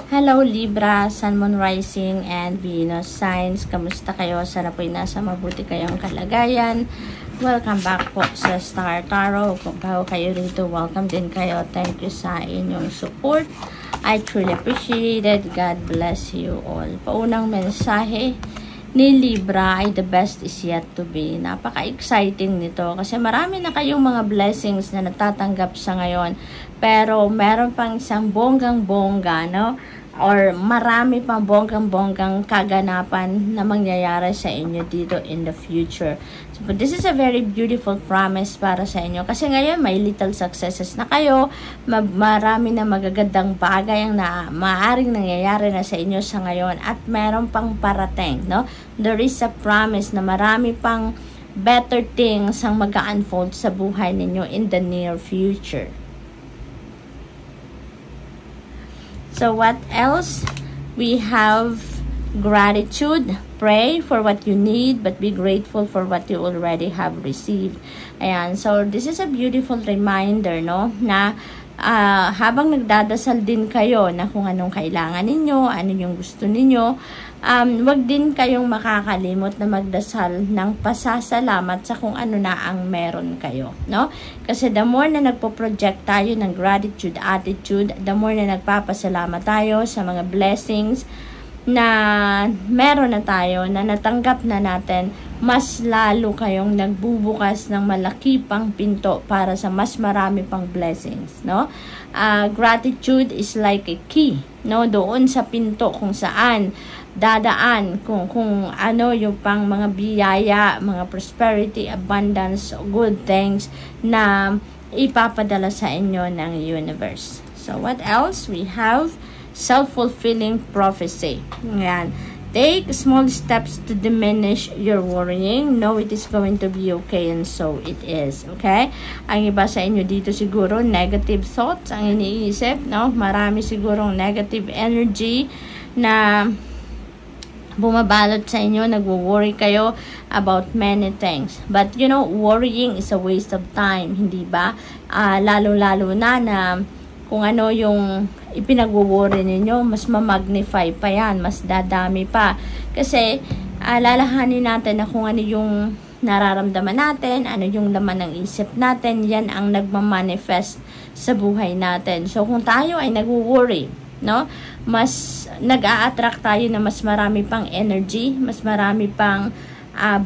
Hello Libra, Sun, Moon, Rising, and Venus signs. Kamusta kayo? Sana po'y nasa mabuti kayong kalagayan. Welcome back po sa Star Tarot. Kung bago kayo rito, welcome din kayo. Thank you sa inyong support. I truly appreciate it. God bless you all. Paunang mensahe ni Libra ay the best is yet to be. Napaka-exciting nito kasi marami na kayong mga blessings na natatanggap sa ngayon. Pero meron pang isang bonggang-bongga, no? Or marami pang bonggang-bonggang kaganapan na mangyayari sa inyo dito in the future. So, but this is a very beautiful promise para sa inyo. Kasi ngayon, may little successes na kayo. Marami na magagandang bagay ang maaaring nangyayari na sa inyo sa ngayon. At meron pang parating, no? There is a promise na marami pang better things ang mag-unfold sa buhay ninyo in the near future. So what else? We have gratitude. Pray for what you need, but be grateful for what you already have received. Ayan. So this is a beautiful reminder, no? Na habang nagdadasal din kayo na kung anong kailangan ninyo, ano yung gusto ninyo, wag din kayong makakalimot na magdasal ng pasasalamat sa kung ano na ang meron kayo, no? Kasi the more na nagpo-project tayo ng gratitude attitude, the more na nagpapasalamat tayo sa mga blessings na meron na tayo, na natanggap na natin, mas lalo kayong nagbubukas ng malaki pang pinto para sa mas marami pang blessings, no? Gratitude is like a key, no? Doon sa pinto kung saan dadaan kung ano yung pang mga biyaya, mga prosperity, abundance, good things na ipapadala sa inyo ng universe. So what else? We have self-fulfilling prophecy. Ayan. Take small steps to diminish your worrying. Know it is going to be okay, and so it is. Okay? Ang iba sa inyo dito siguro, negative thoughts ang iniisip, no? Marami sigurong negative energy na bumabalot sa inyo, nagwo-worry kayo about many things. But, you know, worrying is a waste of time, hindi ba? Lalo-lalo na kung ano yung ipinag-worry ninyo, mas ma-magnify pa yan, mas dadami pa. Kasi, lalahanin natin na kung ano yung nararamdaman natin, ano yung laman ng isip natin, yan ang nagmamanifest sa buhay natin. So, kung tayo ay nag-worry, no, mas nag-a-attract tayo na mas marami pang energy, mas marami pang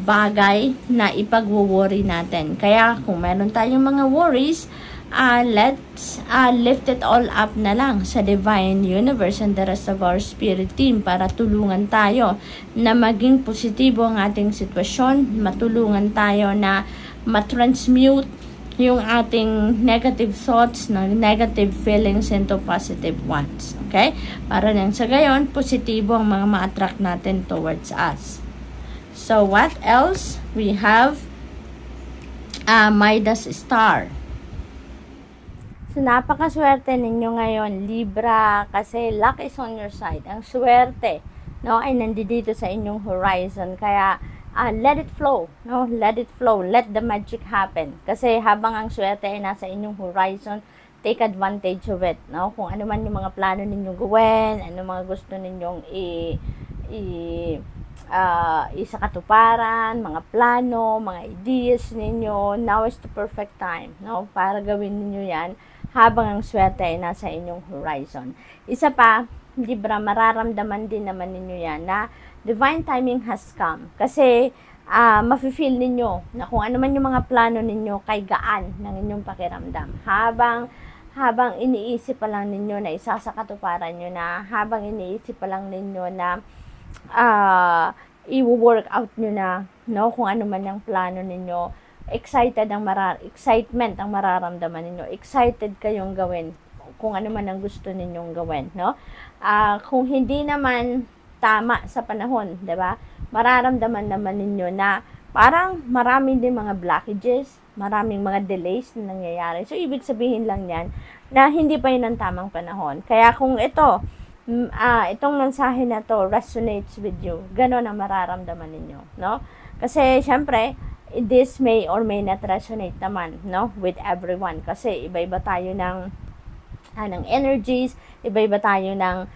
bagay na ipag-worry natin. Kaya, kung meron tayong mga worries, let's lift it all up na lang sa Divine Universe and the rest of our spirit team para tulungan tayo na maging positibo ang ating sitwasyon, matulungan tayo na matransmute yung ating negative thoughts, negative feelings into positive ones. Okay? Para nang sa gayon, positibo ang mga ma-attract natin towards us. So, what else? We have Midas Star. So, napakaswerte ninyo ngayon, Libra, kasi luck is on your side. Ang swerte, no, ay nandito sa inyong horizon. Kaya, let it flow, no? Let it flow. Let the magic happen. Kasi habang ang swerte ay nasa inyong horizon, take advantage of it, no? Kung ano man yung mga plano ninyong gawin, ano mga gusto ninyong isakatuparan, mga plano, mga ideas ninyo, now is the perfect time, no? Para gawin ninyo yan habang ang swerte ay nasa inyong horizon. Isa pa, Libra, mararamdaman din naman ninyo yan na divine timing has come. Kasi, mafe-feel ninyo na kung ano man yung mga plano ninyo kay gaan ng inyong pakiramdam. Habang iniisip pa lang ninyo na isasakatuparan nyo na, habang iniisip pa lang ninyo na i-work out nyo na, no, kung ano man yung plano ninyo, excitement ang mararamdaman ninyo. Excited kayong gawin kung ano man ang gusto ninyong gawin, no? Kung hindi naman tama sa panahon, 'di ba? Mararamdaman naman ninyo na parang maraming din mga blockages, maraming mga delays na nangyayari. So, ibig sabihin lang yan na hindi pa yun ang tamang panahon. Kaya kung itong mensahe na to resonates with you, gano'n ang mararamdaman ninyo, no? Kasi, syempre, this may or may not resonate naman, no, with everyone. Kasi iba-iba tayo ng energies, iba-iba tayo ng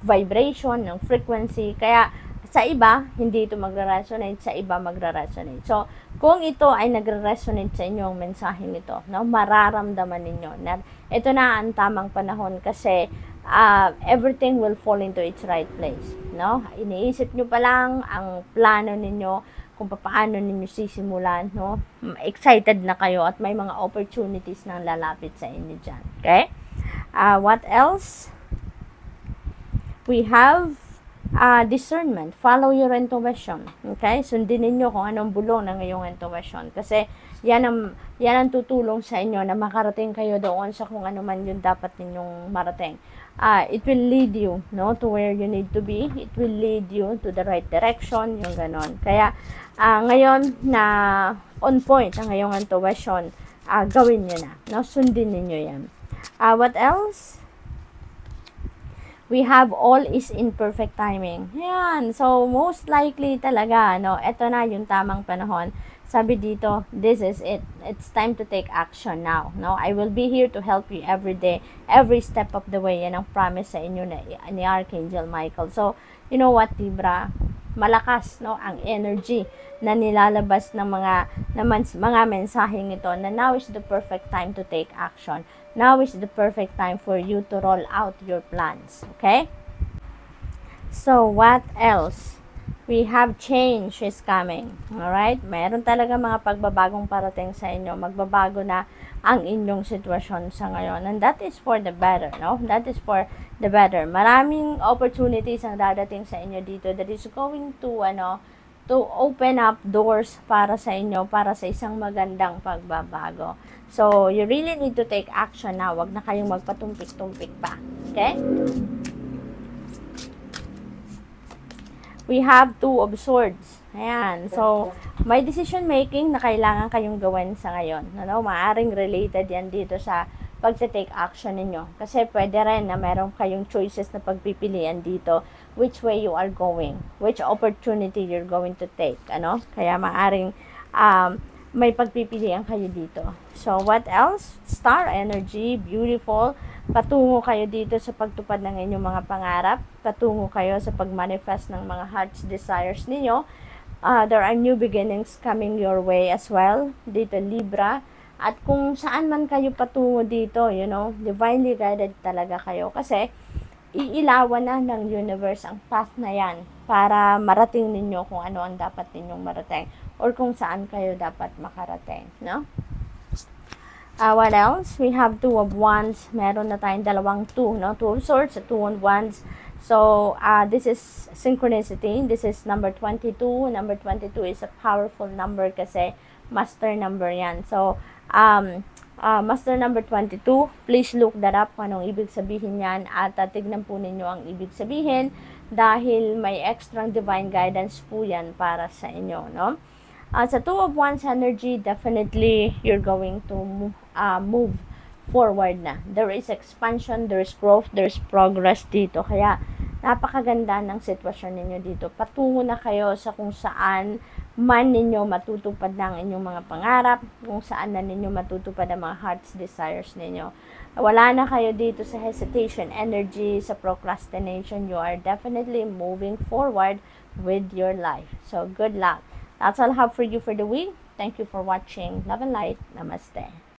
vibration, ng frequency. Kaya, sa iba, hindi ito magre-resonate, sa iba magre-resonate. So, kung ito ay nagre-resonate sa inyo ang mensaheng ito, no, mararamdaman ninyo na ito na ang tamang panahon kasi everything will fall into its right place. No? Iniisip nyo pa lang ang plano ninyo kung paano ninyo sisimulan. No? Excited na kayo at may mga opportunities na lalapit sa inyo dyan. Okay? What else? We have discernment. Follow your intuition. Okay? Sundin ninyo kung anong bulong ng iyong intuition. Kasi yan ang tutulong sa inyo na makarating kayo doon sa kung ano man yung dapat ninyong marating. It will lead you, no, to where you need to be. It will lead you to the right direction, yung ganon. Kaya, ngayon na on point ang iyong intuition, gawin nyo na. No? Sundin ninyo yan. What else? We have all is in perfect timing. Yan. So, most likely talaga, no, ito na yung tamang panahon. Sabi dito, this is it. It's time to take action now. No? I will be here to help you every day, every step of the way. Yan ang promise sa inyo ni Archangel Michael. So, you know what, Libra? Malakas, no, ang energy na nilalabas ng mga mensaheng ito na now is the perfect time to take action. Now is the perfect time for you to roll out your plans. Okay? So, what else? We have change is coming. Alright? Meron talaga mga pagbabagong parating sa inyo. Magbabago na ang inyong sitwasyon sa ngayon. And that is for the better, no? That is for the better. Maraming opportunities ang dadating sa inyo dito that is going to, to open up doors para sa inyo, para sa isang magandang pagbabago. So, you really need to take action na. Huwag na kayong magpatumpik-tumpik pa. Okay? We have 2 of swords. Ayan. So, may decision making na kailangan kayong gawin sa ngayon. Ano? Maaring related yan dito sa pagte-take action ninyo. Kasi pwede rin na meron kayong choices na pagpipilian dito which way you are going, which opportunity you're going to take. Ano? Kaya maaring may pagpipilian kayo dito. So, what else? Star energy, beautiful. Patungo kayo dito sa pagtupad ng inyong mga pangarap. Patungo kayo sa pag-manifest ng mga heart's desires ninyo. There are new beginnings coming your way as well. Dito, Libra. At kung saan man kayo patungo dito, divinely guided talaga kayo. Kasi, iilawan na ng universe ang path na yan para marating ninyo kung ano ang dapat ninyong marating or kung saan kayo dapat makarating, no? What else? We have 2 of Wands. Meron na tayong 2, no? 2 of Swords, 2 of Wands. So, this is synchronicity. This is number 22. Number 22 is a powerful number kasi master number yan. So, master number 22, please look that up kung anong ibig sabihin yan at tignan po ninyo ang ibig sabihin dahil may extra divine guidance po yan para sa inyo, no? Sa 2 of Wands energy, definitely you're going to move forward na. There is expansion, there is growth, there is progress dito. Kaya, napakaganda ng sitwasyon ninyo dito. Patungo na kayo sa kung saan man ninyo matutupad ng inyong mga pangarap, kung saan na ninyo matutupad ang mga heart's desires ninyo. Wala na kayo dito sa hesitation energy, sa procrastination. You are definitely moving forward with your life. So, good luck. That's all I have for you for the week. Thank you for watching. Love and light. Namaste.